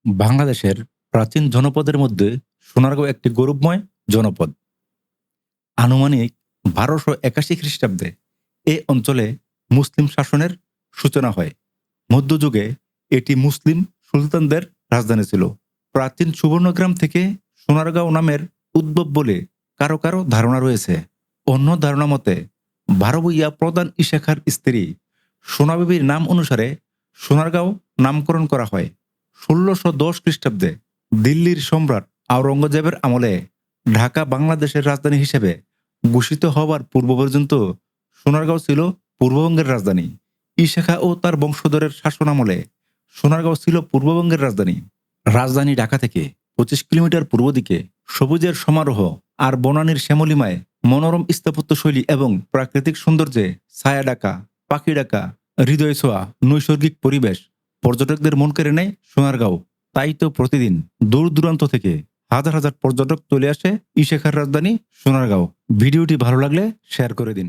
বাংলাদেশের প্রাচীন জনপদের মধ্যে সোনারগাঁও একটি গৌরবময় জনপদ। আনুমানিক ১২৮১ খ্রিস্টাব্দে এ অঞ্চলে মুসলিম শাসনের সূচনা হয়। মধ্যযুগে এটি মুসলিম সুলতানদের রাজধানী ছিল। প্রাচীন সুবর্ণগ্রাম থেকে সোনারগাঁও নামের উদ্ভব বলে কারো কারো ধারণা রয়েছে। অন্য ধারণা মতে ভারভূঁইয়া প্রধান ঈশা খাঁর স্ত্রী সোনাবিবির নাম অনুসারে সোনারগাঁও নামকরণ করা হয়। ১৬১০ খ্রিস্টাব্দে দিল্লির সম্রাট আওরঙ্গজেবের আমলে ঢাকা বাংলাদেশের রাজধানী হিসেবে ঘোষিত হওয়ার পূর্ব পর্যন্ত সোনারগাঁও ছিল পূর্ববঙ্গের রাজধানী। ঈশা খাঁ ও তার বংশধরের শাসন আমলে সোনারগাঁও ছিল পূর্ববঙ্গের রাজধানী। রাজধানী ঢাকা থেকে ২৫ কিলোমিটার পূর্ব দিকে সবুজের সমারোহ আর বনানীর শ্যামলিমায় মনোরম স্থাপত্যশৈলী এবং প্রাকৃতিক সৌন্দর্যে ছায়া ডাকা, পাখি ডাকা, হৃদয় ছোঁয়া নৈসর্গিক পরিবেশ পর্যটকদের মন কেড়ে নেয় সোনারগাঁও। তাই তো প্রতিদিন দূর দূরান্ত থেকে হাজার হাজার পর্যটক চলে আসে ঈশা খাঁর রাজধানী সোনারগাঁও। ভিডিওটি ভালো লাগলে শেয়ার করে দিন।